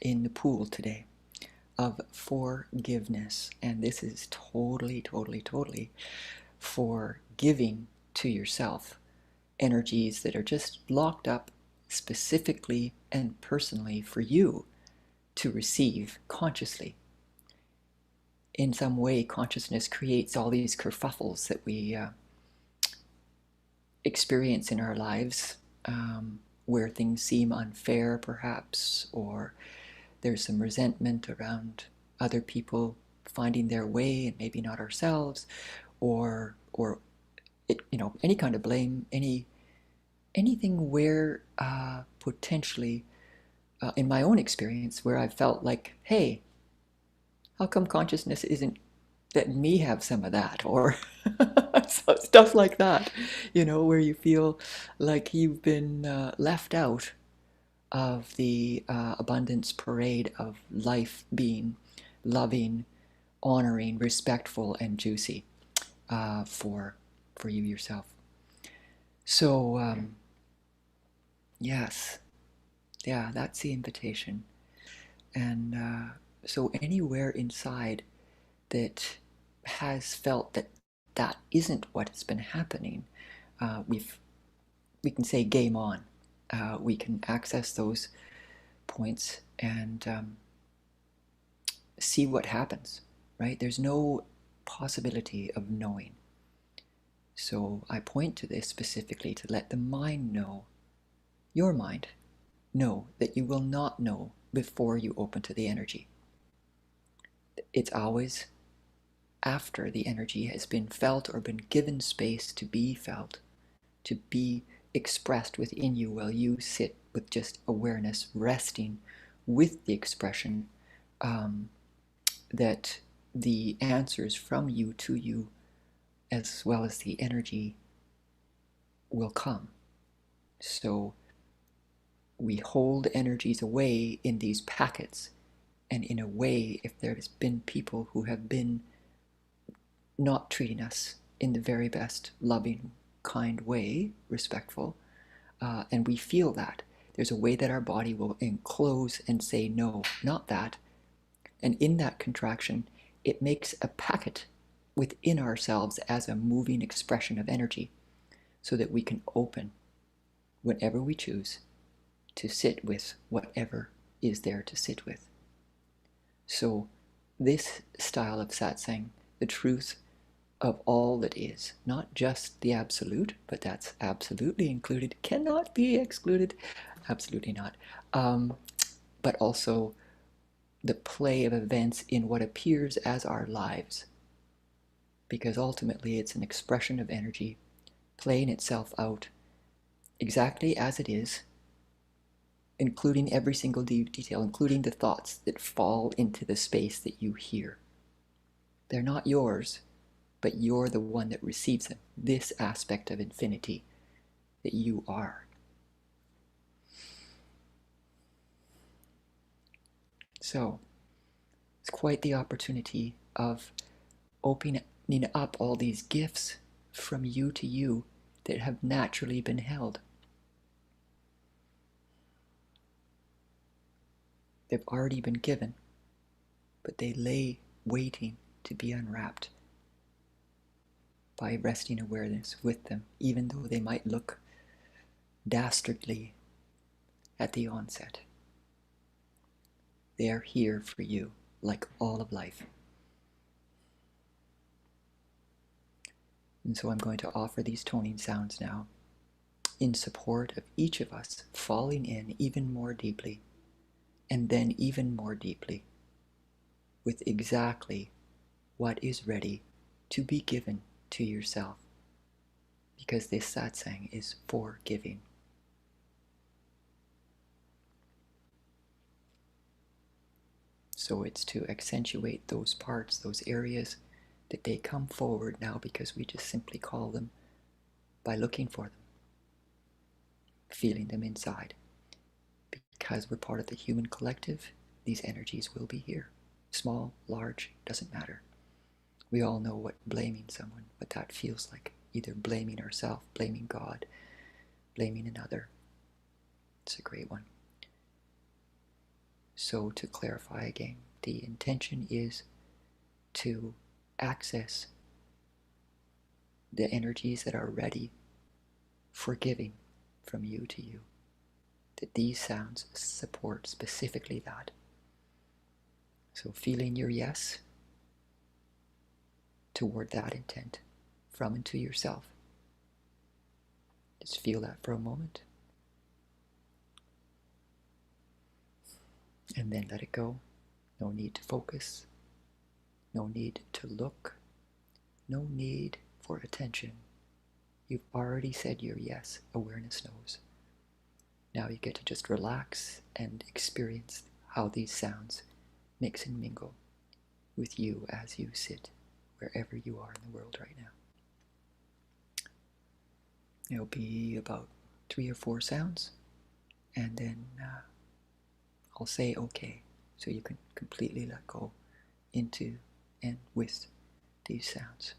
in the pool today of forgiveness. And this is totally, totally, totally for giving to yourself energies that are just locked up specifically and personally for you to receive consciously. In some way, consciousness creates all these kerfuffles that we experience in our lives, where things seem unfair, perhaps, or there's some resentment around other people finding their way and maybe not ourselves, or it, any kind of blame, anything where potentially, in my own experience, where I felt like, hey, how come consciousness isn't letting me have some of that, or stuff like that, where you feel like you've been left out of the abundance parade of life being loving, honoring, respectful, and juicy for you yourself. So yes, yeah, that's the invitation. And so anywhere inside that has felt that that isn't what has been happening, we can say game on. We can access those points and see what happens, right? There's no possibility of knowing. So I point to this specifically to let the mind know, your mind, know that you will not know before you open to the energy. It's always after the energy has been felt or been given space to be felt, to be expressed within you while you sit with just awareness, resting with the expression, that the answers from you to you, as well as the energy, will come. So we hold energies away in these packets, and in a way, if there's been people who have been not treating us in the very best, loving, kind way, respectful, and we feel that, there's a way that our body will enclose and say, no, not that. And in that contraction, it makes a packet within ourselves as a moving expression of energy, so that we can open whenever we choose to sit with whatever is there to sit with. So this style of satsang, the truth of all that is, not just the absolute, but that's absolutely included, cannot be excluded, absolutely not, but also the play of events in what appears as our lives, because ultimately it's an expression of energy playing itself out exactly as it is, including every single detail, including the thoughts that fall into the space that you hear. They're not yours, but you're the one that receives them, this aspect of infinity that you are. So it's quite the opportunity of opening up all these gifts from you to you that have naturally been held. They've already been given, but they lay waiting to be unwrapped by resting awareness with them, even though they might look dastardly at the onset. They are here for you, like all of life. And so I'm going to offer these toning sounds now in support of each of us falling in even more deeply, and then even more deeply, with exactly what is ready to be given to yourself, because this satsang is for giving. So it's to accentuate those parts, those areas, that they come forward now because we just simply call them by looking for them, feeling them inside. Because we're part of the human collective, these energies will be here. Small, large, doesn't matter. We all know what blaming someone, what that feels like. Either blaming ourselves, blaming God, blaming another. It's a great one. So to clarify again, the intention is to access the energies that are ready for giving from you to you. That these sounds support specifically that. So feeling your yes toward that intent from and to yourself. Just feel that for a moment. And then let it go. No need to focus. No need to look. No need for attention. You've already said your yes. Awareness knows. Now you get to just relax and experience how these sounds mix and mingle with you as you sit wherever you are in the world right now. It'll be about 3 or 4 sounds, and then I'll say okay, so you can completely let go into and with these sounds.